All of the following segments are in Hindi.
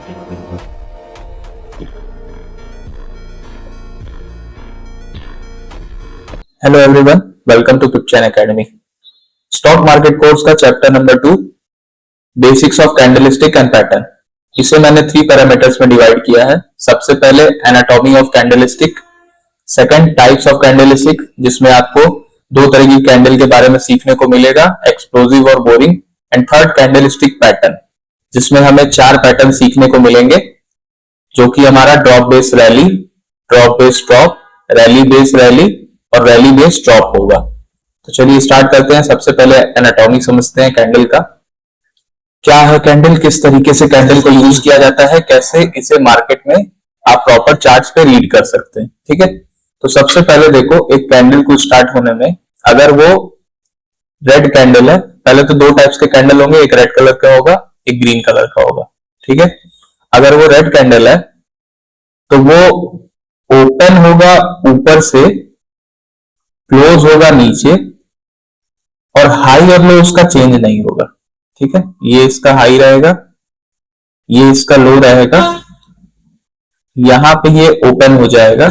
Hello everyone, welcome to Pipchain academy. Stock market course का chapter number 2, basics of candlestick and pattern. इसे मैंने 3 पैरामीटर्स में डिवाइड किया है। सबसे पहले anatomy of candlestick, second types of candlestick, जिसमें आपको 2 तरह की कैंडल के बारे में सीखने को मिलेगा, एक्सप्लोसिव और boring, and third candlestick pattern, जिसमें हमें 4 पैटर्न सीखने को मिलेंगे, जो कि हमारा drop base rally, drop base drop, rally base rally और रैली बेस ड्रॉप होगा। तो चलिए स्टार्ट करते हैं। सबसे पहले एनाटॉमी समझते हैं कैंडल का। क्या है कैंडल, किस तरीके से कैंडल को यूज किया जाता है, कैसे इसे मार्केट में आप प्रॉपर चार्ट्स पे रीड कर सकते हैं। ठीक है, तो सबसे पहले देखो, एक कैंडल को स्टार्ट होने में अगर वो रेड कैंडल है, पहले तो 2 टाइप्स के कैंडल होंगे, एक रेड कलर का होगा, एक ग्रीन कलर का होगा। ठीक है, अगर वो रेड कैंडल है तो वो ओपन होगा ऊपर से, क्लोज होगा नीचे, और हाई और लो उसका चेंज नहीं होगा। ठीक है, ये इसका हाई रहेगा, ये इसका लो रहेगा, यहां पे ये ओपन हो जाएगा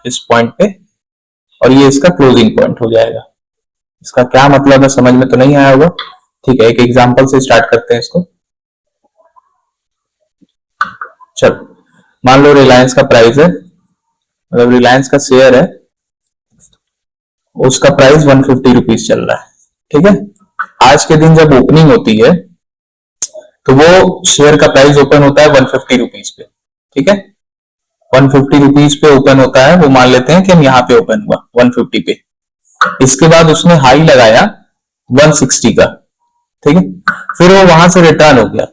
इस पॉइंट पे, और ये इसका क्लोजिंग पॉइंट हो जाएगा। इसका क्या मतलब है समझ में तो नहीं आया होगा। ठीक है, एक एग्जांपल से स्टार्ट करते हैं इसको। चलो, मान लो रिलायंस का प्राइस है, मतलब रिलायंस का शेयर है, उसका प्राइस 150 रुपीज चल रहा है। ठीक है, आज के दिन जब ओपनिंग होती है तो वो शेयर का प्राइस ओपन होता है 150 रुपीज पे। ठीक है, 150 रुपीज पे ओपन होता है, वो मान लेते हैं कि हम यहाँ पे ओपन हुआ 150 पे। इसके बाद उसने हाई लगाया 160 का। ठीक है, फिर वो वहां से रिटर्न हो गया,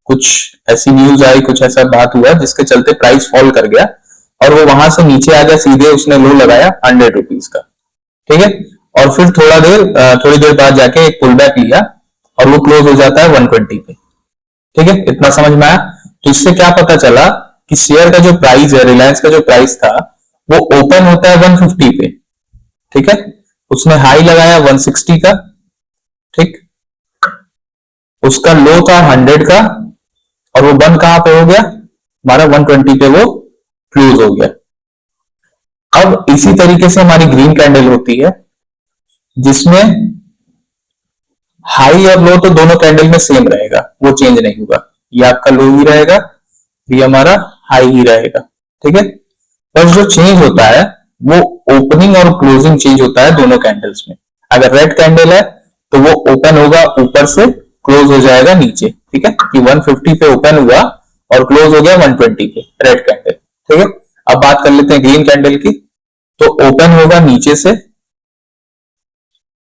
कुछ ऐसी न्यूज आई, कुछ ऐसा बात हुआ जिसके चलते प्राइस फॉल कर गया, और वो वहां से नीचे आ गया, सीधे उसने लो लगाया 100 रुपीज का। ठीक है, और फिर थोड़ी देर बाद जाके एक पुल बैक लिया और वो क्लोज हो जाता है 120 पे। ठीक है, इतना समझ में आया। तो इससे क्या पता चला कि शेयर का जो प्राइस है, रिलायंस का जो प्राइस था, वो ओपन होता है 150 पे। ठीक है, उसने हाई लगाया 160 का, ठीक, उसका लो था 100 का, और वो बंद कहां पे हो गया, हमारा 120 पे वो क्लोज हो गया। अब इसी तरीके से हमारी ग्रीन कैंडल होती है, जिसमें हाई और लो तो दोनों कैंडल में सेम रहेगा, वो चेंज नहीं होगा। ये आपका लो ही रहेगा, ये हमारा हाई ही रहेगा। ठीक है, बस जो चेंज होता है वो ओपनिंग और क्लोजिंग चेंज होता है दोनों कैंडल्स में। अगर रेड कैंडल है तो वो ओपन होगा ऊपर से, क्लोज हो जाएगा नीचे। ठीक है, कि 150 पे ओपन हुआ और क्लोज हो गया 120 पे, रेड कैंडल। ठीक है, अब बात कर लेते हैं ग्रीन कैंडल की। तो ओपन होगा नीचे से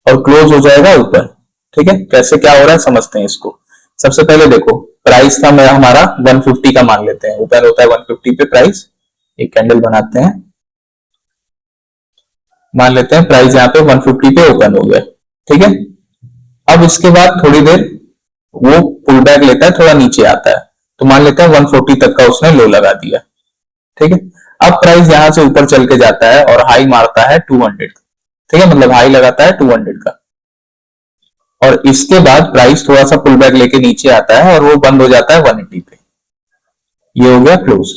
और क्लोज हो जाएगा ऊपर। ठीक है, कैसे क्या हो रहा है समझते हैं इसको। सबसे पहले देखो, प्राइस था हमारा 150 का, मान लेते हैं ऊपर होता है 150 पे प्राइस। एक कैंडल बनाते हैं, मान लेते हैं प्राइस यहाँ पे 150 पे ओपन हो गया। ठीक है, अब इसके बाद थोड़ी देर वो पुल बैक लेता है, थोड़ा नीचे आता है, तो मान लेते हैं 140 तक का उसने लो लगा दिया। ठीक है, अब प्राइस यहां से ऊपर चल के जाता है और हाई मारता है 200। ठीक है, मतलब हाई लगाता है 200 का, और इसके बाद प्राइस थोड़ा सा पुल बैक लेके नीचे आता है और वो बंद हो जाता है 180 पे। ये हो गया क्लोज।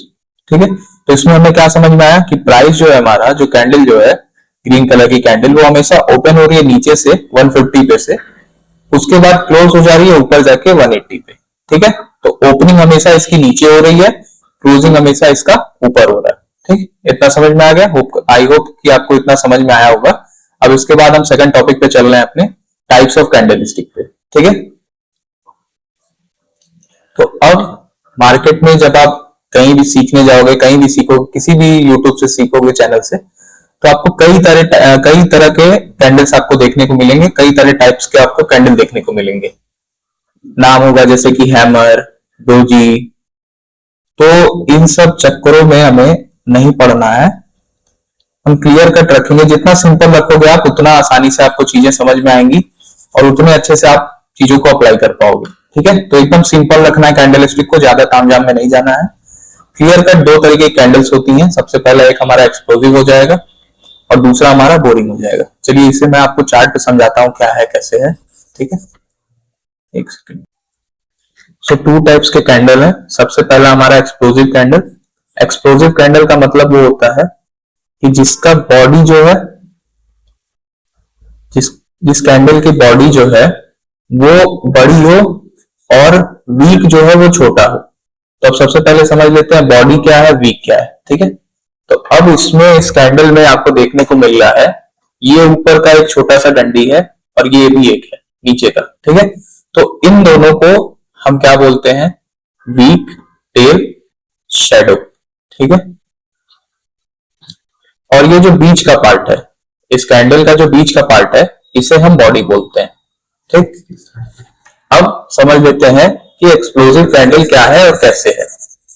ठीक है, तो इसमें हमें क्या समझ में आया कि प्राइस जो है हमारा, जो कैंडल जो है ग्रीन कलर की कैंडल, वो हमेशा ओपन हो रही है नीचे से 150 पे से, उसके बाद क्लोज हो जा रही है ऊपर जाके 180 पे। ठीक है, तो ओपनिंग हमेशा इसकी नीचे हो रही है, क्लोजिंग हमेशा इसका ऊपर हो रहा है। ठीक, इतना समझ में आ गया। आई होप कि आपको इतना समझ में आया होगा। अब इसके बाद हम सेकंड टॉपिक पे चल रहे हैं, अपने टाइप्स ऑफ कैंडलस्टिक पे। ठीक है, तो अब मार्केट में जब आप कहीं भी सीखने जाओगे, कहीं भी सीखोगे, किसी भी यूट्यूब से सीखोगे, चैनल से, तो आपको कई तरह के कैंडल्स आपको देखने को मिलेंगे, कई तरह टाइप्स के आपको कैंडल देखने को मिलेंगे। नाम होगा जैसे कि हैमर, डोजी। तो इन सब चक्करों में हमें नहीं पढ़ना है, हम क्लियर कट रखेंगे। जितना सिंपल रखोगे आप, उतना आसानी से आपको चीजें समझ में आएंगी और उतने अच्छे से आप चीजों को अप्लाई कर पाओगे। ठीक है, तो एकदम सिंपल रखना है कैंडलस्टिक को, ज्यादा तामझाम में नहीं जाना है। क्लियर कट 2 तरीके की कैंडल्स होती हैं। सबसे पहला एक हमारा एक्सप्लोसिव हो जाएगा और दूसरा हमारा बोरिंग हो जाएगा। चलिए इसे मैं आपको चार्ट पे समझाता हूँ क्या है कैसे है। ठीक है, एक सेकंड। तो टू टाइप्स के कैंडल हैं। सबसे पहला हमारा एक्सप्लोजिव कैंडल। एक्सप्लोजिव कैंडल का मतलब वो होता है कि जिसका बॉडी जो है, जिस कैंडल की बॉडी जो है वो बड़ी हो और वीक जो है वो छोटा हो। तो अब सबसे पहले समझ लेते हैं बॉडी क्या है, वीक क्या है। ठीक है, तो अब इसमें इस कैंडल में आपको देखने को मिल रहा है ये ऊपर का एक छोटा सा डंडी है और ये भी एक है नीचे का। ठीक है, तो इन दोनों को हम क्या बोलते हैं, वीक, टेल, शैडो। ठीक है, और ये जो बीच का पार्ट है, इस कैंडल का जो बीच का पार्ट है, इसे हम बॉडी बोलते हैं। ठीक, अब समझ लेते हैं कि एक्सप्लोजिव कैंडल क्या है और कैसे है।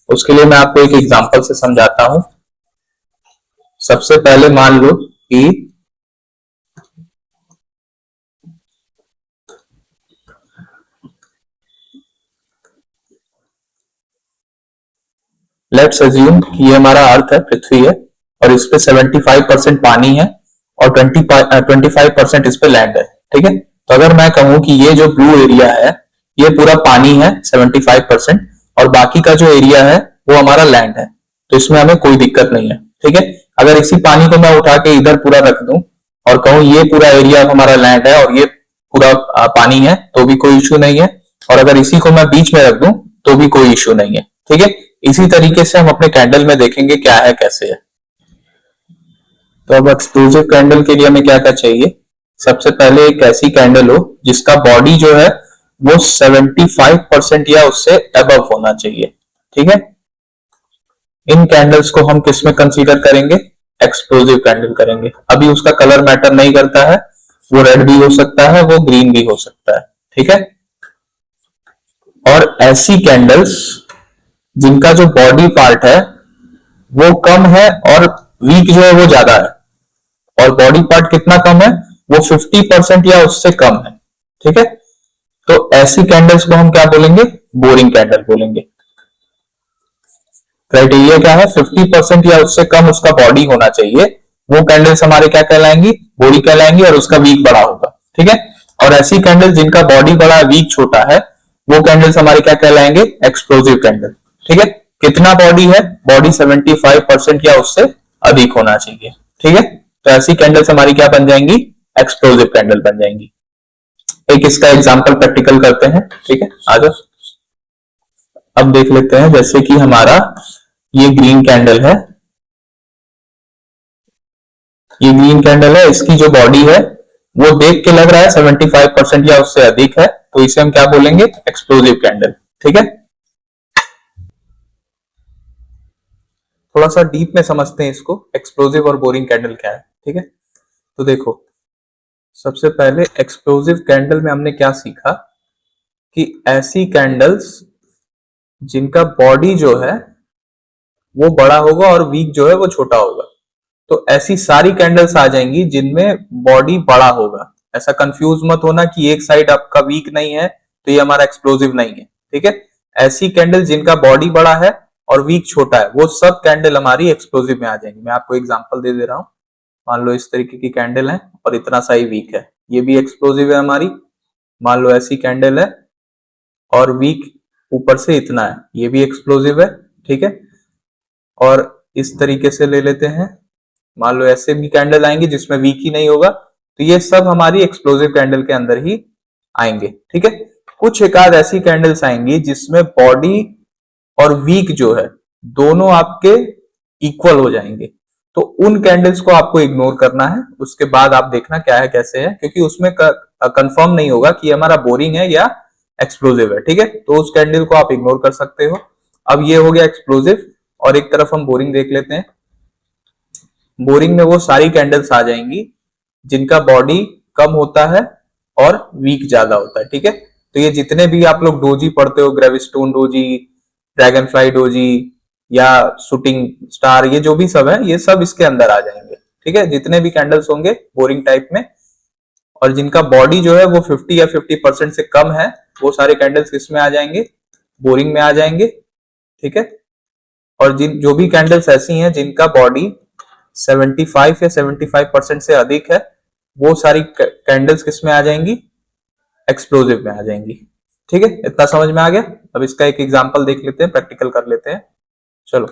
उसके लिए मैं आपको एक एग्जांपल से समझाता हूं। सबसे पहले मान लो कि लेट्स अज्यूम कि ये हमारा अर्थ है, पृथ्वी है, और इस पे 75% पानी है और 25% इस पे लैंड है। ठीक है, तो अगर मैं कहूं कि ये जो ब्लू एरिया है ये पूरा पानी है 75%, और बाकी का जो एरिया है वो हमारा लैंड है, तो इसमें हमें कोई दिक्कत नहीं है। ठीक है, अगर इसी पानी को मैं उठा के इधर पूरा रख दूं और कहूं ये पूरा एरिया हमारा लैंड है और ये पूरा पानी है, तो भी कोई इश्यू नहीं है। और अगर इसी को मैं बीच में रख दूं तो भी कोई इश्यू नहीं है। ठीक है, इसी तरीके से हम अपने कैंडल में देखेंगे क्या है कैसे है। तो अब एक्सक्लूसिव कैंडल के लिए हमें क्या क्या चाहिए। सबसे पहले एक ऐसी कैंडल हो जिसका बॉडी जो है वो 75% या उससे अबव होना चाहिए। ठीक है, इन कैंडल्स को हम किस में कंसीडर करेंगे, एक्सप्लोजिव कैंडल करेंगे। अभी उसका कलर मैटर नहीं करता है, वो रेड भी हो सकता है, वो ग्रीन भी हो सकता है। ठीक है, और ऐसी कैंडल्स जिनका जो बॉडी पार्ट है वो कम है और वीक जो है वो ज्यादा है, और बॉडी पार्ट कितना कम है, वो 50% या उससे कम है। ठीक है, तो ऐसी कैंडल्स को हम क्या बोलेंगे, बोरिंग कैंडल बोलेंगे। क्राइटेरिया क्या है, 50% या उससे कम उसका बॉडी होना चाहिए, वो कैंडल्स हमारे क्या कहलाएंगी, बोरी कहलाएंगी, और उसका वीक बड़ा होगा। ठीक है, और ऐसी कैंडल जिनका बॉडी बड़ा वीक छोटा है वो कैंडल्स हमारे क्या कहलाएंगे, एक्सप्लोजिव कैंडल। ठीक है, कितना बॉडी है, बॉडी 75% या उससे अधिक होना चाहिए। ठीक है, तो ऐसी कैंडल्स हमारी क्या बन जाएंगी, एक्सप्लोजिव कैंडल बन जाएंगी। एक इसका एग्जांपल प्रैक्टिकल करते हैं। ठीक है, आ जाओ। अब देख लेते हैं, जैसे कि हमारा ये ग्रीन कैंडल है, ये ग्रीन कैंडल है, इसकी जो बॉडी है वो देख के लग रहा है 75% या उससे अधिक है, तो इसे हम क्या बोलेंगे, एक्सप्लोजिव कैंडल। ठीक है, थोड़ा सा डीप में समझते हैं इसको, एक्सप्लोजिव और बोरिंग कैंडल क्या है। ठीक है, तो देखो, सबसे पहले एक्सप्लोजिव कैंडल में हमने क्या सीखा कि ऐसी कैंडल्स जिनका बॉडी जो है वो बड़ा होगा और वीक जो है वो छोटा होगा। तो ऐसी सारी कैंडल्स आ जाएंगी जिनमें बॉडी बड़ा होगा। ऐसा कंफ्यूज मत होना कि एक साइड आपका वीक नहीं है तो ये हमारा एक्सप्लोजिव नहीं है। ठीक है, ऐसी कैंडल जिनका बॉडी बड़ा है और वीक छोटा है वो सब कैंडल हमारी एक्सप्लोजिव में आ जाएंगी। मैं आपको एग्जांपल दे दे रहा हूं। मान लो इस तरीके की कैंडल है और इतना सा ही वीक है, ये भी एक्सप्लोजिव है हमारी। मान लो ऐसी कैंडल है और वीक ऊपर से इतना है, ये भी एक्सप्लोजिव है। ठीक है, और इस तरीके से ले लेते हैं, मान लो ऐसे भी कैंडल आएंगी जिसमें वीक ही नहीं होगा, तो ये सब हमारी एक्सप्लोजिव कैंडल के अंदर ही आएंगे। ठीक है, कुछ एक आध ऐसी कैंडल्स आएंगी जिसमें बॉडी और वीक जो है दोनों आपके इक्वल हो जाएंगे, तो उन कैंडल्स को आपको इग्नोर करना है। उसके बाद आप देखना क्या है कैसे है, क्योंकि उसमें कंफर्म नहीं होगा कि हमारा बोरिंग है या एक्सप्लोजिव है। ठीक है, तो उस कैंडल को आप इग्नोर कर सकते हो। अब ये हो गया एक्सप्लोजिव, और एक तरफ हम बोरिंग देख लेते हैं। बोरिंग में वो सारी कैंडल्स आ जाएंगी जिनका बॉडी कम होता है और वीक ज्यादा होता है। ठीक है, तो ये जितने भी आप लोग डोजी पढ़ते हो, ग्रेविस्टोन डोजी, ड्रैगन फ्लाई डोजी या शूटिंग स्टार, ये जो भी सब है ये सब इसके अंदर आ जाएंगे। ठीक है, जितने भी कैंडल्स होंगे बोरिंग टाइप में, और जिनका बॉडी जो है वो 50 या 50% से कम है, वो सारे कैंडल्स किसमें आ जाएंगे, बोरिंग में आ जाएंगे। ठीक है, और जिन जो भी कैंडल्स ऐसी हैं जिनका बॉडी 75 या 75% से अधिक है, वो सारी कैंडल्स किसमें आ जाएंगी, एक्सप्लोजिव में आ जाएंगी। ठीक है, इतना समझ में आ गया। अब इसका एक एग्जांपल देख लेते हैं, प्रैक्टिकल कर लेते हैं। चलो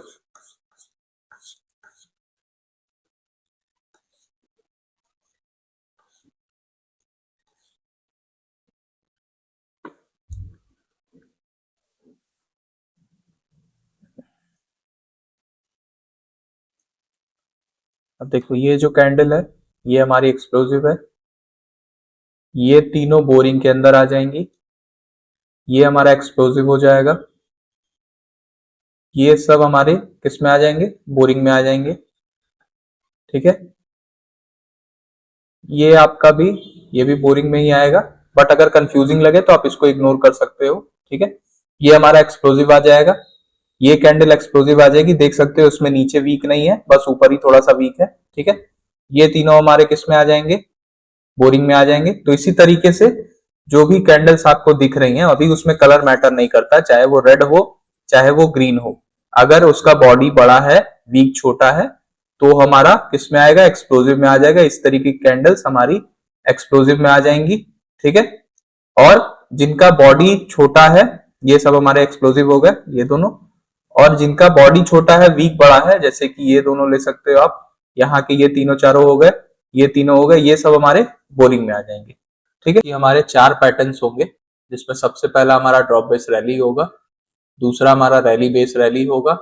अब देखो, ये जो कैंडल है ये हमारी एक्सप्लोजिव है, ये तीनों बोरिंग के अंदर आ जाएंगी, ये हमारा एक्सप्लोजिव हो जाएगा, ये सब हमारे किस में आ जाएंगे, बोरिंग में आ जाएंगे। ठीक है, ये आपका भी, ये भी बोरिंग में ही आएगा, बट अगर कंफ्यूजिंग लगे तो आप इसको इग्नोर कर सकते हो। ठीक है, ये हमारा एक्सप्लोजिव आ जाएगा, ये कैंडल एक्सप्लोजिव आ जाएगी, देख सकते हो उसमें नीचे वीक नहीं है, बस ऊपर ही थोड़ा सा वीक है। ठीक है, ये तीनों हमारे किस में आ जाएंगे, बोरिंग में आ जाएंगे। तो इसी तरीके से जो भी कैंडल्स आपको दिख रही हैं अभी, उसमें कलर मैटर नहीं करता, चाहे वो रेड हो चाहे वो ग्रीन हो, अगर उसका बॉडी बड़ा है, वीक छोटा है, तो हमारा किस में आएगा, एक्सप्लोजिव में आ जाएगा। इस तरीके की कैंडल्स हमारी एक्सप्लोजिव में आ जाएंगी। ठीक है, और जिनका बॉडी छोटा है ये सब हमारे एक्सप्लोजिव हो गए, ये दोनों, और जिनका बॉडी छोटा है, वीक बड़ा है, जैसे कि ये दोनों ले सकते हो आप, यहाँ के ये तीनों चारों हो गए, ये तीनों हो गए, ये सब हमारे बोरिंग में आ जाएंगे। ठीक है, ये हमारे 4 पैटर्न्स होंगे, जिसमें सबसे पहला हमारा ड्रॉप बेस रैली होगा, दूसरा हमारा रैली बेस रैली होगा,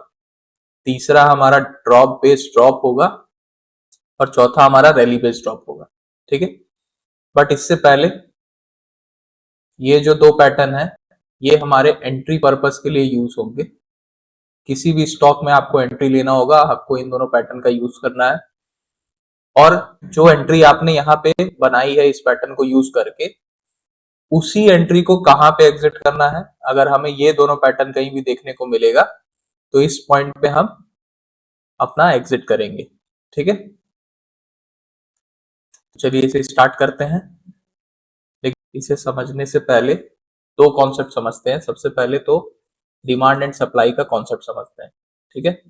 तीसरा हमारा ड्रॉप बेस ड्रॉप होगा, और चौथा हमारा रैली बेस ड्रॉप होगा। ठीक है, बट इससे पहले ये जो 2 पैटर्न है ये हमारे एंट्री पर्पस के लिए यूज होंगे। किसी भी स्टॉक में आपको एंट्री लेना होगा, आपको इन दोनों पैटर्न का यूज करना है, और जो एंट्री आपने यहाँ पे बनाई है इस पैटर्न को यूज करके, उसी एंट्री को कहाँ पे एग्जिट करना है। अगर हमें ये दोनों पैटर्न कहीं भी देखने को मिलेगा तो इस पॉइंट पे हम अपना एग्जिट करेंगे। ठीक है, चलिए इसे स्टार्ट करते हैं। लेकिन इसे समझने से पहले 2 कॉन्सेप्ट समझते हैं। सबसे पहले तो डिमांड एंड सप्लाई का कॉन्सेप्ट समझते हैं। ठीक है,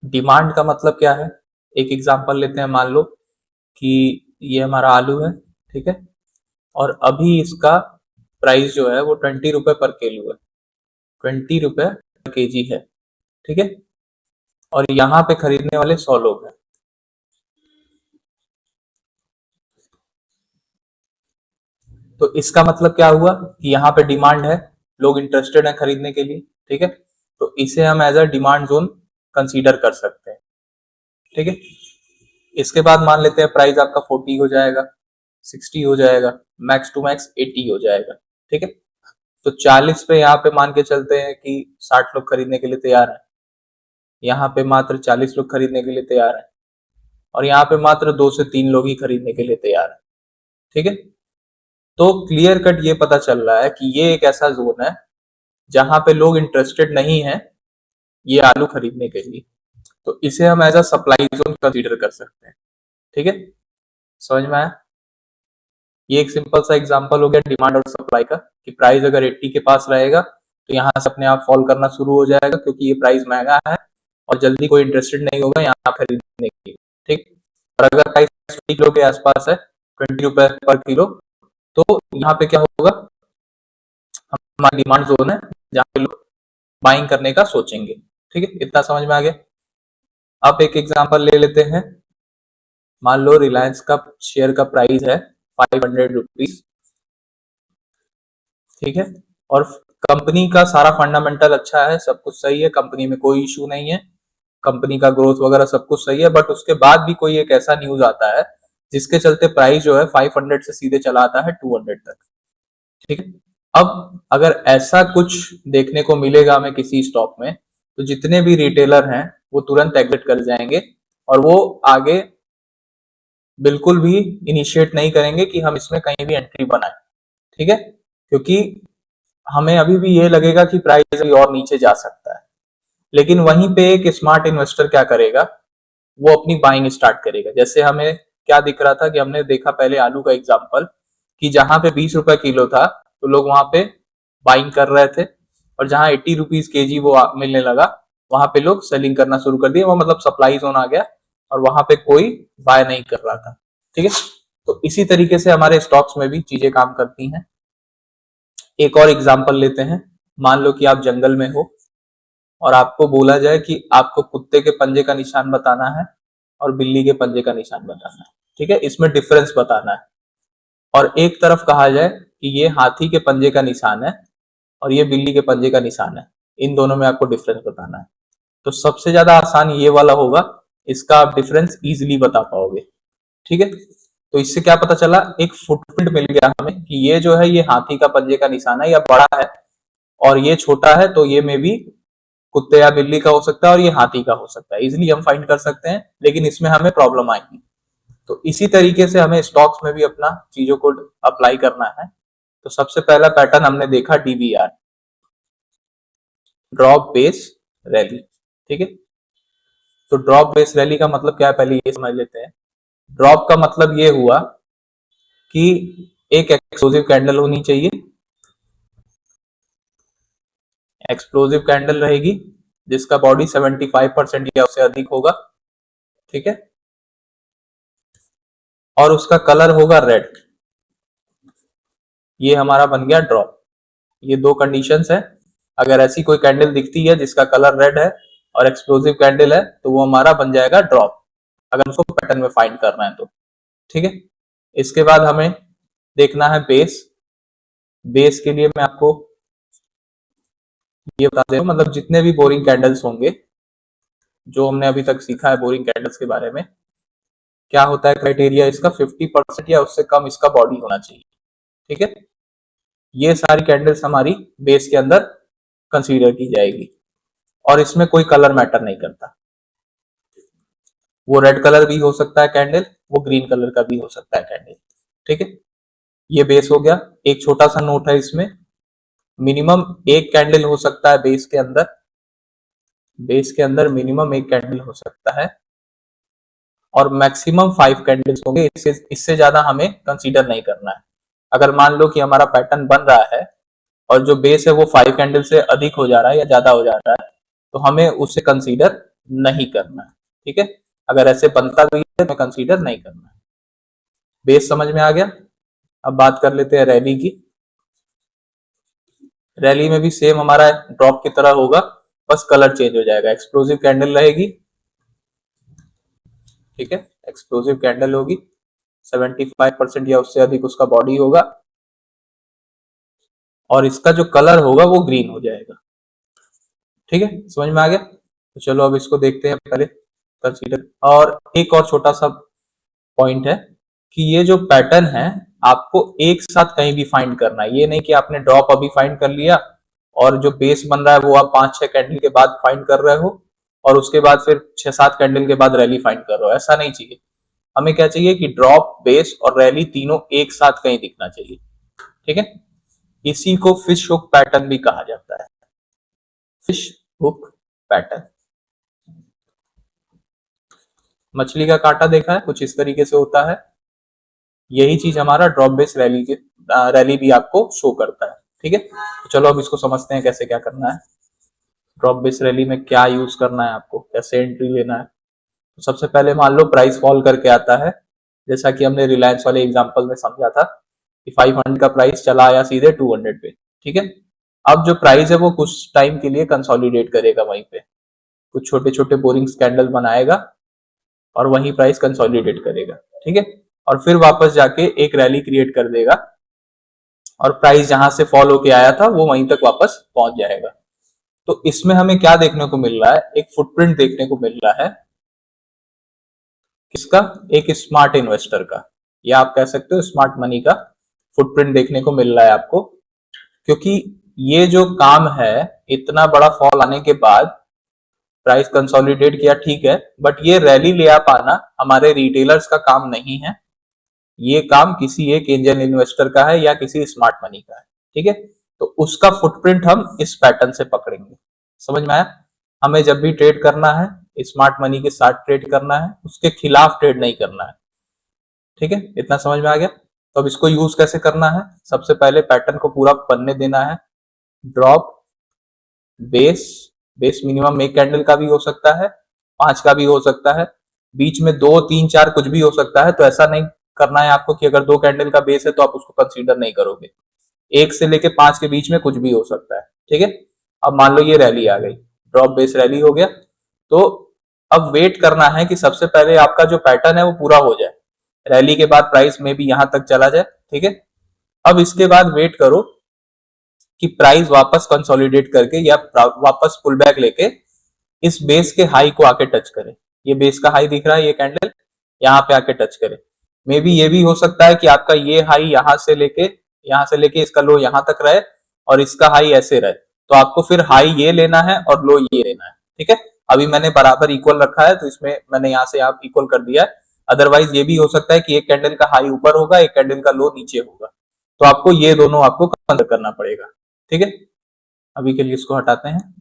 डिमांड का मतलब क्या है, एक एग्जांपल लेते हैं। मान लो कि ये हमारा आलू है, ठीक है, और अभी इसका प्राइस जो है वो 20 रुपए पर किलो है, 20 रुपए पर केजी है। ठीक है, और यहाँ पे खरीदने वाले 100 लोग हैं। तो इसका मतलब क्या हुआ कि यहाँ पे डिमांड है, लोग इंटरेस्टेड हैं खरीदने के लिए। ठीक है, तो इसे हम as a demand zone consider कर सकते हैं। ठीक है, इसके बाद मान लेते हैं प्राइस आपका 40 हो जाएगा, 60 हो जाएगा, मैक्स टू मैक्स 80 हो जाएगा। ठीक है, तो 40 पे यहाँ पे मान के चलते हैं कि 60 लोग खरीदने के लिए तैयार हैं, यहाँ पे मात्र 40 लोग खरीदने के लिए तैयार हैं, और यहाँ पे मात्र 2 से 3 लोग ही खरीदने के लिए तैयार हैं। ठीक है, तो क्लियर कट ये पता चल रहा है कि ये एक ऐसा जोन है जहां पे लोग इंटरेस्टेड नहीं है ये आलू खरीदने के लिए, तो इसे हम as a supply zone consider कर सकते हैं। ठीक है, समझ में आया? ये एक सिंपल सा एग्जांपल हो गया डिमांड और सप्लाई का, कि प्राइस अगर 80 के पास रहेगा तो यहाँ से अपने आप फॉल करना शुरू हो जाएगा, क्योंकि ये प्राइस महंगा है और जल्दी कोई इंटरेस्टेड नहीं होगा यहाँ खरीदने के लिए। ठीक, और अगर प्राइस 20 किलो के आसपास है, 20 रुपए पर किलो, तो यहाँ पे क्या होगा, हमारी डिमांड जोन है जहाँ पे लोग बाइंग करने का सोचेंगे। ठीक है, इतना समझ में आ गया? अब एक एग्जांपल ले लेते हैं। मान लो रिलायंस का शेयर का प्राइस है 500 रुपीज। ठीक है, और कंपनी का सारा फंडामेंटल अच्छा है, सब कुछ सही है, कंपनी में कोई इशू नहीं है, कंपनी का ग्रोथ वगैरह सब कुछ सही है, बट उसके बाद भी कोई एक ऐसा न्यूज आता है जिसके चलते प्राइस जो है 500 से सीधे चला आता है 200 तक। ठीक है, अब अगर ऐसा कुछ देखने को मिलेगा हमें किसी स्टॉक में, तो जितने भी रिटेलर हैं वो तुरंत एग्जिट कर जाएंगे, और वो आगे बिल्कुल भी इनिशिएट नहीं करेंगे कि हम इसमें कहीं भी एंट्री बनाएं। ठीक है, क्योंकि हमें अभी भी ये लगेगा कि प्राइस अभी और नीचे जा सकता है, लेकिन वहीं पे एक स्मार्ट इन्वेस्टर क्या करेगा, वो अपनी बाइंग स्टार्ट करेगा। जैसे हमें क्या दिख रहा था कि हमने देखा पहले आलू का एग्जांपल, कि जहां पे 20 रुपए किलो था तो लोग वहां पे बाइंग कर रहे थे, और जहां 80 रुपीज केजी वो मिलने लगा वहां पे लोग सेलिंग करना शुरू कर दिए, वो मतलब सप्लाई जोन आ गया और वहां पे कोई बाय नहीं कर रहा था। ठीक है, तो इसी तरीके से हमारे स्टॉक्स में भी चीजें काम करती हैं। एक और एग्जांपल लेते हैं। मान लो कि आप जंगल में हो और आपको बोला जाए कि आपको कुत्ते के पंजे का निशान बताना है और बिल्ली के पंजे का निशान बताना है। ठीक है, इसमें डिफरेंस बताना है। और एक तरफ कहा जाए कि ये हाथी के पंजे का निशान है और ये बिल्ली के पंजे का निशान है, इन दोनों में आपको डिफरेंस बताना है। तो सबसे ज्यादा आसान ये वाला होगा, इसका आप डिफरेंस इजीली बता पाओगे। ठीक है, तो इससे क्या पता चला, एक फुटप्रिंट मिल गया हमें कि ये जो है ये हाथी का पंजे का निशान है या बड़ा है, और ये छोटा है तो ये में भी कुत्ते या बिल्ली का हो सकता है और ये हाथी का हो सकता है। इजिली हम फाइंड कर सकते हैं, लेकिन इसमें हमें प्रॉब्लम आएगी। तो इसी तरीके से हमें स्टॉक्स में भी अपना चीजों को अप्लाई करना है। तो सबसे पहला पैटर्न हमने देखा डीबीआर, ड्रॉप बेस रैली। ठीक है, तो ड्रॉप बेस रैली का मतलब क्या है, पहले ये समझ लेते हैं। ड्रॉप का मतलब ये हुआ कि एक एक्सप्लोसिव कैंडल होनी चाहिए, एक्सप्लोसिव कैंडल रहेगी जिसका बॉडी 75% या उससे अधिक होगा। ठीक है, और उसका कलर होगा रेड। ये हमारा बन गया ड्रॉप। ये दो कंडीशंस है। अगर ऐसी कोई कैंडल दिखती है जिसका कलर रेड है और एक्सप्लोसिव कैंडल है तो वो हमारा बन जाएगा ड्रॉप, अगर उसको पैटर्न में फाइंड करना है तो। ठीक है, इसके बाद हमें देखना है बेस। बेस के लिए मैं आपको ये बता दे, मतलब जितने भी बोरिंग कैंडल्स होंगे, जो हमने अभी तक सीखा है बोरिंग कैंडल्स के बारे में, क्या होता है क्राइटेरिया इसका, 50% या उससे कम इसका बॉडी होना चाहिए। ठीक है, ये सारी कैंडल्स हमारी बेस के अंदर कंसीडर की जाएगी और इसमें कोई कलर मैटर नहीं करता। वो रेड कलर भी हो सकता है कैंडल, वो ग्रीन कलर का भी हो सकता है कैंडल। ठीक है, ये बेस हो गया। एक छोटा सा नोट है इसमें, मिनिमम एक कैंडल हो सकता है बेस के अंदर, बेस के अंदर मिनिमम एक कैंडल हो सकता है और मैक्सिमम 5 कैंडल्स होंगे। इससे ज्यादा हमें कंसीडर नहीं करना है। अगर मान लो कि हमारा पैटर्न बन रहा है और जो बेस है वो 5 कैंडल से अधिक हो जा रहा है या ज्यादा हो जा रहा है, तो हमें उसे कंसीडर नहीं करना है। ठीक है, अगर ऐसे बनता भी है तो कंसीडर नहीं करना है। बेस समझ में आ गया। अब बात कर लेते हैं रैली की। रैली में भी सेम हमारा ड्रॉप की तरह होगा, बस कलर चेंज हो जाएगा। एक्सप्लोसिव कैंडल रहेगी। ठीक है, एक्सप्लोसिव कैंडल होगी, 75% या उससे अधिक उसका बॉडी होगा और इसका जो कलर होगा वो ग्रीन हो जाएगा। ठीक है, समझ में आ गया। तो चलो अब इसको देखते हैं पहले कंसीडर। और एक और छोटा सा पॉइंट है कि ये जो पैटर्न है आपको एक साथ कहीं भी फाइंड करना है। ये नहीं कि आपने ड्रॉप अभी फाइंड कर लिया और जो बेस बन रहा है वो आप 5-6 कैंडल के बाद फाइंड कर रहे हो और उसके बाद फिर 6-7 कैंडल के बाद रैली फाइंड कर रहे हो। ऐसा नहीं चाहिए। हमें क्या चाहिए कि ड्रॉप, बेस और रैली तीनों एक साथ कहीं दिखना चाहिए। ठीक है, इसी को फिश हुक पैटर्न भी कहा जाता है। फिश हुक पैटर्न, मछली का कांटा देखा है, कुछ इस तरीके से होता है। यही चीज हमारा ड्रॉप बेस रैली के रैली भी आपको शो करता है। ठीक है, तो चलो अब इसको समझते हैं कैसे क्या करना है। ड्रॉप बेस रैली में क्या यूज करना है आपको, कैसे एंट्री लेना है। तो सबसे पहले मान लो प्राइस फॉल करके आता है, जैसा कि हमने रिलायंस वाले एग्जांपल में समझा था कि 500 का प्राइस चला आया सीधे 200 पे। ठीक है, अब जो प्राइस है वो कुछ टाइम के लिए कंसोलिडेट करेगा, वहीं पे कुछ छोटे छोटे बोरिंग कैंडल बनाएगा और वही प्राइस कंसोलिडेट करेगा। ठीक है, और फिर वापस जाके एक रैली क्रिएट कर देगा और प्राइस जहां से फॉल होके आया था वो वहीं तक वापस पहुंच जाएगा। तो इसमें हमें क्या देखने को मिल रहा है, एक फुटप्रिंट देखने को मिल रहा है। किसका? एक स्मार्ट इन्वेस्टर का, या आप कह सकते हो स्मार्ट मनी का फुटप्रिंट देखने को मिल रहा है आपको। क्योंकि ये जो काम है, इतना बड़ा फॉल आने के बाद प्राइस कंसोलिडेट किया, ठीक है, बट ये रैली ले आ पाना हमारे रिटेलर्स का काम नहीं है। ये काम किसी एक एंजल इन्वेस्टर का है या किसी स्मार्ट मनी का है। ठीक है, तो उसका फुटप्रिंट हम इस पैटर्न से पकड़ेंगे। समझ में आया? हमें जब भी ट्रेड करना है, स्मार्ट मनी के साथ ट्रेड करना है, उसके खिलाफ ट्रेड नहीं करना है। ठीक है, इतना समझ में आ गया। तो अब इसको यूज कैसे करना है, सबसे पहले पैटर्न को पूरा बनने देना है। ड्रॉप, बेस, बेस मिनिमम एक कैंडल का भी हो सकता है, 5 का भी हो सकता है, बीच में 2, 3, 4 कुछ भी हो सकता है। तो ऐसा नहीं करना है आपको कि अगर 2 कैंडल का बेस है तो आप उसको कंसीडर नहीं करोगे, 1 से लेके 5 के बीच में कुछ भी हो सकता है, ठीक है। अब मान लो ये रैली आ गई, ड्रॉप बेस रैली हो गया, तो अब वेट करना है कि सबसे पहले आपका जो पैटर्न है वो पूरा हो जाए, रैली के बाद प्राइस में भी यहां तक चला जाए, ठीक है। अब इसके बाद वेट करो कि प्राइस वापस कंसोलिडेट करके या वापस पुल बैक लेके इस बेस के हाई को आके टच करे, ये बेस का हाई दिख रहा है, ये कैंडल यहाँ पे आके टच करे। मे बी ये भी हो सकता है कि आपका ये हाई यहां से लेके इसका लो यहां तक रहे और इसका हाई ऐसे रहे, तो आपको फिर हाई ये लेना है और लो ये लेना है, ठीक है। अभी मैंने बराबर इक्वल रखा है तो इसमें मैंने यहाँ से आप इक्वल कर दिया है। अदरवाइज ये भी हो सकता है कि एक कैंडल का हाई ऊपर होगा, एक कैंडल का लो नीचे होगा, तो आपको ये दोनों आपको कंसिडर करना पड़ेगा, ठीक है। अभी के लिए इसको हटाते हैं।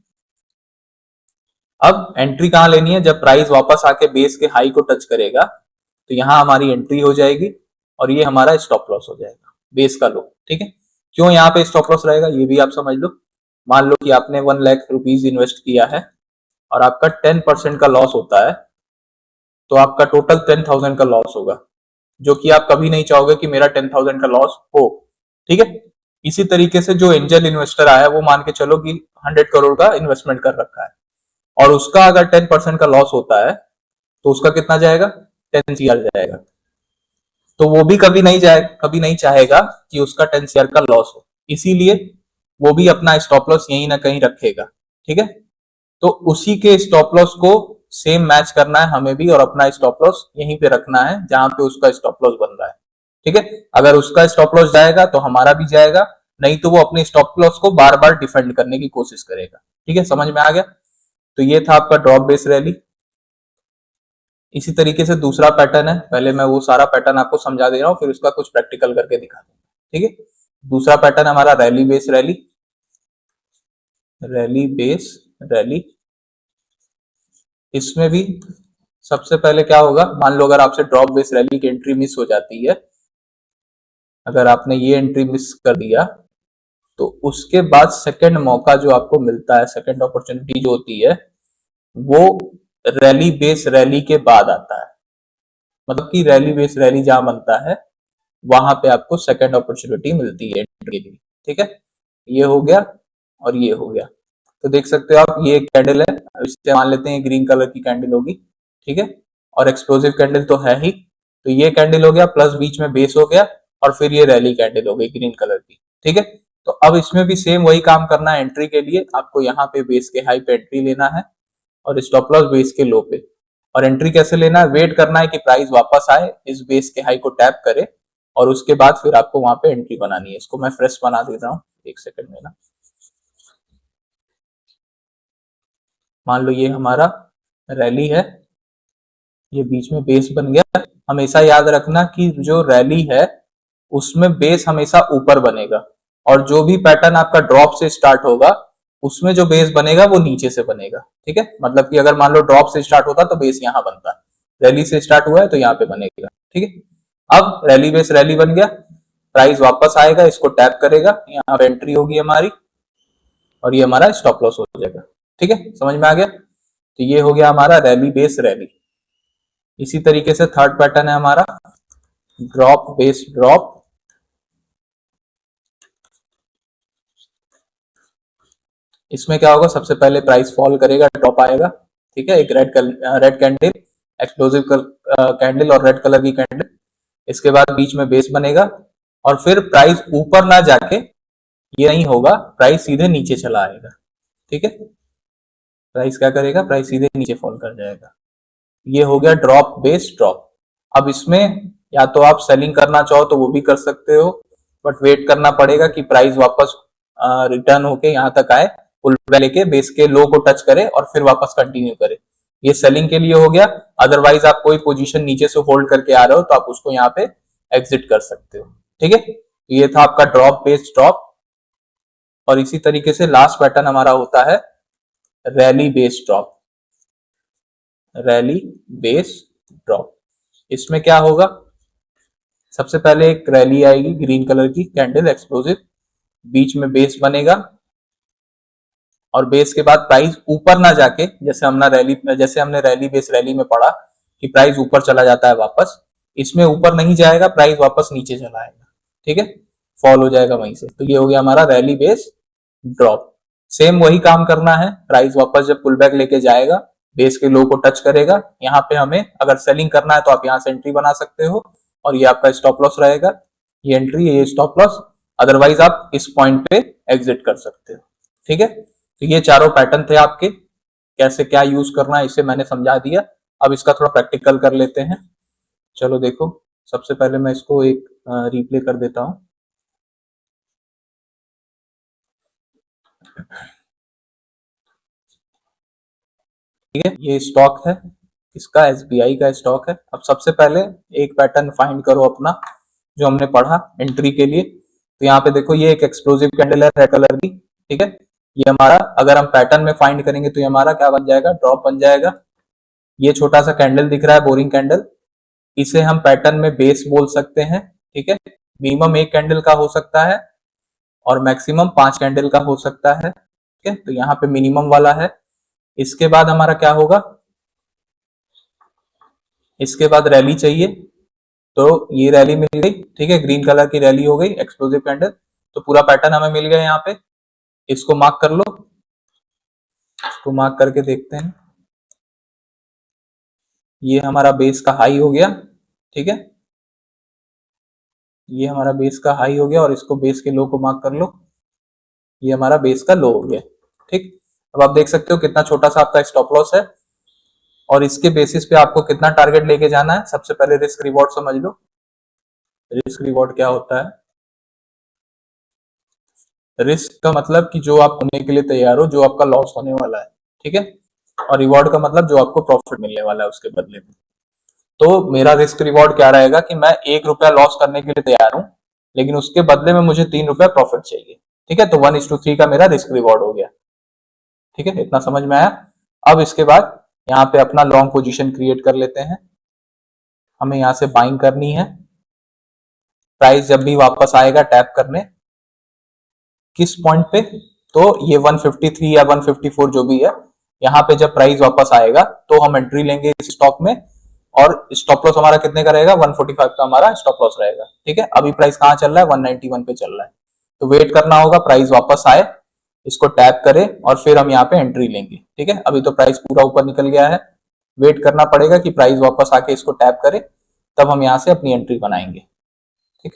अब एंट्री कहां लेनी है, जब प्राइस वापस आके बेस के हाई को टच करेगा तो यहां हमारी एंट्री हो जाएगी और ये हमारा स्टॉप लॉस हो जाएगा, बेस का लो, ठीक है। क्यों यहाँ पे स्टॉप लॉस रहेगा ये भी आप समझ लो। मान लो कि आपने 1 लाख रुपीज इन्वेस्ट किया है और आपका 10% का लॉस होता है, तो आपका टोटल 10,000 का लॉस होगा, जो कि आप कभी नहीं चाहोगे कि मेरा 10,000 का लॉस हो, ठीक है। इसी तरीके से जो एंजल इन्वेस्टर आया है वो मान के चलो कि 100 करोड़ का इन्वेस्टमेंट कर रखा है और उसका अगर 10% का लॉस होता है तो उसका कितना जाएगा, 10 CR जाएगा। तो वो भी कभी नहीं चाहेगा कि उसका 10 CR का लॉस हो, इसीलिए वो भी अपना स्टॉप लॉस यहीं ना कहीं रखेगा, ठीक है। तो उसी के स्टॉप लॉस को सेम मैच करना है हमें भी और अपना स्टॉप लॉस यहीं पे रखना है जहां पे उसका स्टॉप लॉस बन रहा है, ठीक है। अगर उसका स्टॉप लॉस जाएगा तो हमारा भी जाएगा, नहीं तो वो अपने स्टॉप लॉस को बार बार डिफेंड करने की कोशिश करेगा, ठीक है। समझ में आ गया। तो ये था आपका ड्रॉप बेस रैली। इसी तरीके से दूसरा पैटर्न है, पहले मैं वो सारा पैटर्न आपको समझा दे रहा हूँ फिर उसका कुछ प्रैक्टिकल करके दिखा दूंगा, ठीक है। दूसरा पैटर्न हमारा rally base rally, rally base rally. इसमें भी सबसे पहले क्या होगा, मान लो अगर आपसे ड्रॉप बेस रैली की एंट्री मिस हो जाती है, अगर आपने ये एंट्री मिस कर दिया तो उसके बाद सेकंड मौका जो आपको मिलता है, सेकंड अपॉर्चुनिटी जो होती है वो रैली बेस रैली के बाद आता है, मतलब कि रैली बेस रैली जहां बनता है वहां पे आपको सेकंड अपॉर्चुनिटी मिलती है एंट्री के लिए, ठीक है। ये हो गया और ये हो गया। तो देख सकते हो आप ये कैंडल है, इससे मान लेते हैं ग्रीन कलर की कैंडल होगी, ठीक है। और एक्सप्लोसिव कैंडल तो है ही, तो ये कैंडल हो गया प्लस बीच में बेस हो गया और फिर ये रैली कैंडल हो गई ग्रीन कलर की, ठीक है। तो अब इसमें भी सेम वही काम करना है, एंट्री के लिए आपको यहाँ पे बेस के हाई पे एंट्री लेना है और स्टॉप लॉस बेस के लो पे। और एंट्री कैसे लेना है, वेट करना है कि प्राइस वापस आए, इस बेस के हाई को टैप करे और उसके बाद फिर आपको वहां पे एंट्री बनानी है। इसको मैं फ्रेश बना देता हूँ एक सेकंड में ना। मान लो ये हमारा रैली है, ये बीच में बेस बन गया। हमेशा याद रखना कि जो रैली है उसमें बेस हमेशा ऊपर बनेगा और जो भी पैटर्न आपका ड्रॉप से स्टार्ट होगा उसमें जो बेस बनेगा वो नीचे से बनेगा, ठीक है। मतलब कि अगर मान लो ड्रॉप से स्टार्ट होता तो बेस यहाँ बनता, रैली से स्टार्ट हुआ है तो यहाँ पे बनेगा, ठीक है। अब रैली बेस रैली बन गया, प्राइस वापस आएगा, इसको टैप करेगा, यहाँ पे एंट्री होगी हमारी और ये हमारा स्टॉप लॉस हो जाएगा, ठीक है। समझ में आ गया। तो ये हो गया हमारा रैली बेस रैली। इसी तरीके से थर्ड पैटर्न है हमारा ड्रॉप बेस ड्रॉप। इसमें क्या होगा, सबसे पहले प्राइस फॉल करेगा, ड्रॉप आएगा, ठीक है। एक रेड कैंडल, एक्सप्लोसिव कैंडल और रेड कलर की कैंडल, इसके बाद बीच में बेस बनेगा और फिर प्राइस ऊपर ना जाके ये नहीं होगा, प्राइस सीधे नीचे चला आएगा, ठीक है। प्राइस क्या करेगा, प्राइस सीधे नीचे फॉल कर जाएगा। ये हो गया ड्रॉप बेस ड्रॉप। अब इसमें या तो आप सेलिंग करना चाहो तो वो भी कर सकते हो, बट वेट करना पड़ेगा कि प्राइस वापस रिटर्न होके यहाँ तक आए, पुल बैक लेके बेस के लो को टच करे और फिर वापस कंटिन्यू करे। ये सेलिंग के लिए हो गया। अदरवाइज आप कोई पोजीशन नीचे से होल्ड करके आ रहे हो तो आप उसको यहाँ पे एग्जिट कर सकते हो, ठीक है। ये था आपका ड्रॉप बेस ड्रॉप। और इसी तरीके से लास्ट पैटर्न हमारा होता है rally base drop, rally base drop. इसमें क्या होगा, सबसे पहले एक रैली आएगी ग्रीन कलर की कैंडल एक्सप्लोसिव, बीच में बेस बनेगा और बेस के बाद प्राइस ऊपर ना जाके, जैसे हमने रैली बेस रैली में पढ़ा कि प्राइस ऊपर चला जाता है वापस, इसमें ऊपर नहीं जाएगा, प्राइस वापस नीचे चला आएगा, ठीक है, फॉल हो जाएगा वहीं से। तो ये हो गया हमारा रैली बेस ड्रॉप। सेम वही काम करना है, प्राइस वापस जब पुल बैक लेके जाएगा, बेस के लो को टच करेगा, यहाँ पे हमें अगर सेलिंग करना है तो आप यहाँ से एंट्री बना सकते हो, और ये आपका स्टॉप लॉस रहेगा, ये एंट्री, ये स्टॉप लॉस। अदरवाइज आप इस पॉइंट पे एग्जिट कर सकते हो, ठीक है। तो ये चारों पैटर्न थे आपके, कैसे क्या यूज करना है इसे मैंने समझा दिया। अब इसका थोड़ा प्रैक्टिकल कर लेते हैं। चलो देखो, सबसे पहले मैं इसको एक रिप्ले कर देता हूं। ठीक है, ये स्टॉक है, इसका एसबीआई का स्टॉक है। अब सबसे पहले एक पैटर्न फाइंड करो अपना, जो हमने पढ़ा एंट्री के लिए। तो यहाँ पे देखो, ये एक एक्सप्लोसिव कैंडल है रेड कलर की, ठीक है। ये हमारा, अगर हम पैटर्न में फाइंड करेंगे तो ये हमारा क्या बन जाएगा, ड्रॉप बन जाएगा। ये छोटा सा कैंडल दिख रहा है, बोरिंग कैंडल, इसे हम पैटर्न में बेस बोल सकते हैं, ठीक है। मिनिमम एक कैंडल का हो सकता है और मैक्सिमम 5 कैंडल का हो सकता है, ठीक है। तो यहाँ पे मिनिमम वाला है। इसके बाद हमारा क्या होगा, इसके बाद रैली चाहिए, तो ये रैली मिल गई, ठीक है, ग्रीन कलर की रैली हो गई, एक्सप्लोसिव कैंडल। तो पूरा पैटर्न हमें मिल गया यहाँ पे, इसको मार्क कर लो, इसको मार्क करके देखते हैं। ये हमारा बेस का हाई हो गया, ठीक है, ये हमारा बेस का हाई हो गया, और इसको बेस के लो को मार्क कर लो, ये हमारा बेस का लो हो गया, ठीक। अब आप देख सकते हो कितना छोटा सा आपका स्टॉप लॉस है, और इसके बेसिस पे आपको कितना टारगेट लेके जाना है। सबसे पहले रिस्क रिवॉर्ड समझ लो। रिस्क रिवॉर्ड क्या होता है, रिस्क का मतलब कि जो आप होने के लिए तैयार हो, जो आपका लॉस होने वाला है, ठीक है, और रिवॉर्ड का मतलब जो आपको प्रॉफिट मिलने वाला है उसके बदले में। तो मेरा रिस्क रिवॉर्ड क्या रहेगा कि मैं 1 रुपया लॉस करने के लिए तैयार हूं, लेकिन उसके बदले में मुझे 3 रुपया प्रॉफिट चाहिए, ठीक है। तो 1:3 का मेरा रिस्क रिवॉर्ड हो गया, ठीक है, इतना समझ में आया। अब इसके बाद यहाँ पे अपना लॉन्ग पोजीशन क्रिएट कर लेते हैं। हमें यहाँ से बाइंग करनी है, प्राइस जब भी वापस आएगा टैप करने, किस पॉइंट पे, तो ये 153 या 154 जो भी है, यहाँ पे जब प्राइस वापस आएगा तो हम एंट्री लेंगे इस स्टॉक में, और स्टॉप लॉस हमारा कितने का रहेगा, 145 का हमारा स्टॉप लॉस रहेगा, ठीक है। अभी प्राइस कहाँ चल रहा है, 191 पे चल रहा है। तो वेट करना होगा प्राइस वापस आए, इसको टैप करें, और फिर हम यहाँ पे एंट्री लेंगे, ठीक है। अभी तो प्राइस पूरा ऊपर निकल गया है, वेट करना पड़ेगा कि प्राइस वापस आके इसको टैप करे, तब हम यहाँ से अपनी एंट्री बनाएंगे, ठीक।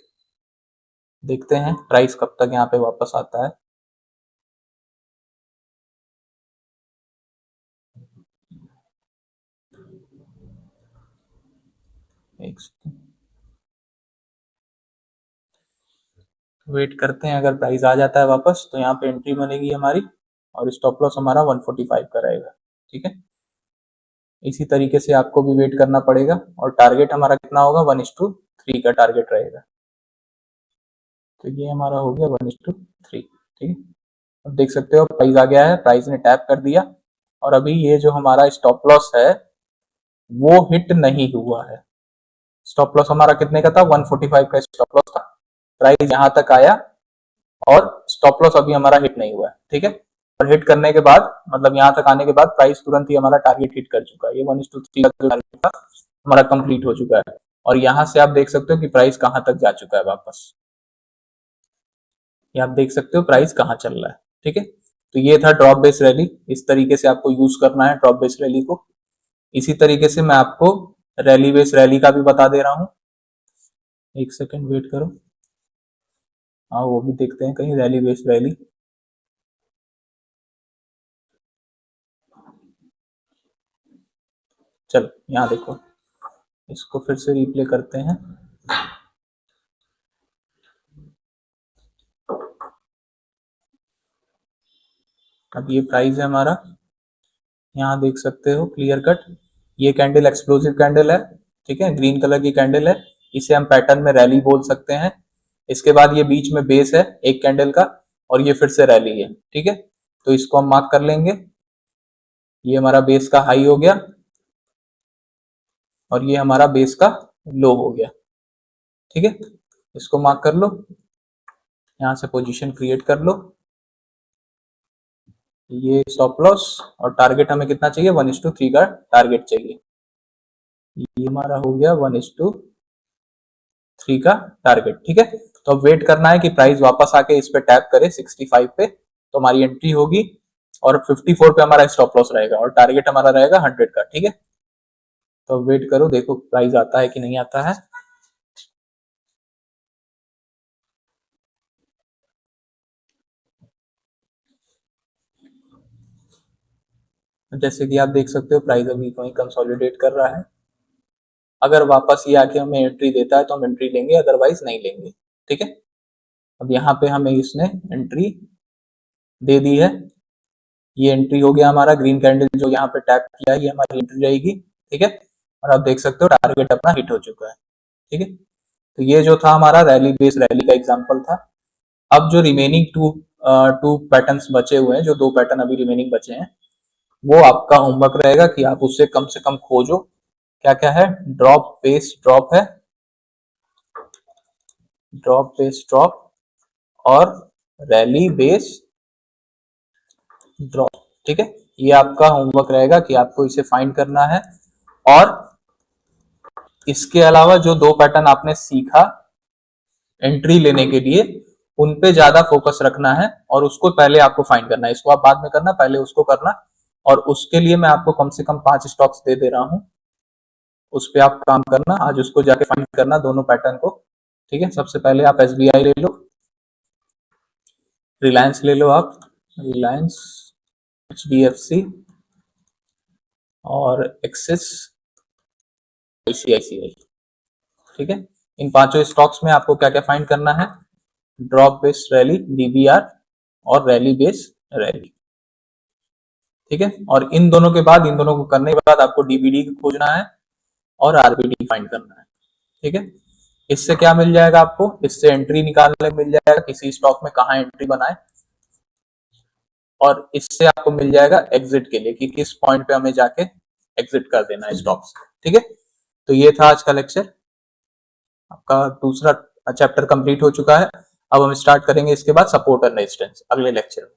देखते हैं प्राइस कब तक यहाँ पे वापस आता है। एक सेकंड वेट करते हैं, अगर प्राइस आ जाता है वापस तो यहाँ पे एंट्री बनेगी हमारी, और स्टॉप लॉस हमारा 145 का रहेगा, ठीक है। इसी तरीके से आपको भी वेट करना पड़ेगा, और टारगेट हमारा कितना होगा, 1:3 का टारगेट रहेगा। तो ये हमारा हो गया 1:3, ठीक है। अब देख सकते हो प्राइस आ गया है, प्राइस ने टैप कर दिया, और अभी ये जो हमारा स्टॉप लॉस है वो हिट नहीं हुआ है। स्टॉप लॉस हमारा कितने का था, 145 का स्टॉप लॉस था। प्राइस यहाँ तक आया और स्टॉप लॉस अभी हमारा हिट नहीं हुआ है, ठीक है। और हिट करने के बाद, मतलब यहाँ तक आने के बाद, प्राइस तुरंत ही हमारा टारगेट हिट कर चुका है। ये 1:3 का जो टारगेट था हमारा कंप्लीट हो चुका है, और यहाँ से आप देख सकते हो कि प्राइस कहाँ तक जा चुका है वापस। ये आप देख सकते हो प्राइस कहाँ चल रहा है, ठीक है। तो ये था ड्रॉप बेस रैली, इस तरीके से आपको यूज करना है ड्रॉप बेस रैली को। इसी तरीके से मैं आपको रैली बेस रैली का भी बता दे रहा हूँ। एक सेकंड वेट करो, हाँ वो भी देखते हैं कहीं, रैली बेस रैली। चलो यहाँ देखो, इसको फिर से रिप्ले करते हैं। अब ये प्राइस है हमारा, यहाँ देख सकते हो क्लियर कट, ये कैंडल एक्सप्लोसिव कैंडल है, ठीक है, ग्रीन कलर की कैंडल है, इसे हम पैटर्न में रैली बोल सकते हैं। इसके बाद ये बीच में बेस है एक कैंडल का, और ये फिर से रैली है, ठीक है। तो इसको हम मार्क कर लेंगे, ये हमारा बेस का हाई हो गया, और ये हमारा बेस का लो हो गया, ठीक है। इसको मार्क कर लो, यहाँ से पोजीशन क्रिएट कर लो। ये स्टॉप लॉस, और टारगेट हमें कितना चाहिए, 1:3 का टारगेट चाहिए। ये हमारा हो गया 1:3, 3 का टारगेट। ठीक है, तो अब वेट करना है कि प्राइस वापस आके इस पे टैप करे 65 पे, तो हमारी एंट्री होगी और 54 पे हमारा स्टॉप लॉस रहेगा और टारगेट हमारा रहेगा 100 का। ठीक है, तो वेट करो, देखो प्राइस आता है कि नहीं आता है। जैसे कि आप देख सकते हो प्राइस अभी कहीं कंसोलिडेट कर रहा है। अगर वापस ये आके हमें एंट्री देता है तो हम एंट्री लेंगे, अदरवाइज नहीं लेंगे। ठीक है, अब यहाँ पे हमें इसने एंट्री दे दी है, ये एंट्री हो गया हमारा। ग्रीन कैंडल जो यहाँ पे टैप किया है ये हमारी एंट्री रहेगी। ठीक है, और आप देख सकते हो टारगेट अपना हिट हो चुका है। ठीक है, तो ये जो था हमारा रैली बेस रैली का एग्जांपल था। अब जो रिमेनिंग टू पैटर्न्स बचे हुए हैं, जो 2 पैटर्न अभी रिमेनिंग बचे हैं, वो आपका होमवर्क रहेगा कि आप उससे कम से कम खोजो। क्या क्या है? ड्रॉप बेस ड्रॉप है, ड्रॉप बेस ड्रॉप और रैली बेस ड्रॉप। ठीक है, ये आपका होमवर्क रहेगा कि आपको इसे फाइंड करना है। और इसके अलावा जो 2 पैटर्न आपने सीखा एंट्री लेने के लिए, उन पे ज्यादा फोकस रखना है और उसको पहले आपको फाइंड करना है। इसको आप बाद में करना, पहले उसको करना। और उसके लिए मैं आपको कम से कम 5 स्टॉक्स दे रहा हूं, उस पे आप काम करना आज, उसको जाके फाइंड करना दोनों पैटर्न को। ठीक है, सबसे पहले आप SBI ले लो, रिलायंस ले लो, आप रिलायंस, HDFC और एक्सिस, ICICI। ठीक है, इन 5 स्टॉक्स में आपको क्या क्या फाइंड करना है? ड्रॉप बेस्ड रैली DBR और रैली बेस्ड रैली। ठीक है, और इन दोनों के बाद, इन दोनों को करने के बाद आपको DBD खोजना है और RBD फाइंड करना है। ठीक है, इससे क्या मिल जाएगा आपको? इससे एंट्री निकालने मिल जाएगा किसी स्टॉक में कहाँ एंट्री बनाए, और इससे आपको मिल जाएगा एग्जिट के लिए कि किस पॉइंट पे हमें जाके एग्जिट कर देना है स्टॉक से। ठीक है, तो ये था आज का लेक्चर, आपका दूसरा चैप्टर कंप्लीट हो चुका है। अब हम स्टार्ट करेंगे इसके बाद सपोर्ट और रेजिस्टेंस अगले लेक्चर में।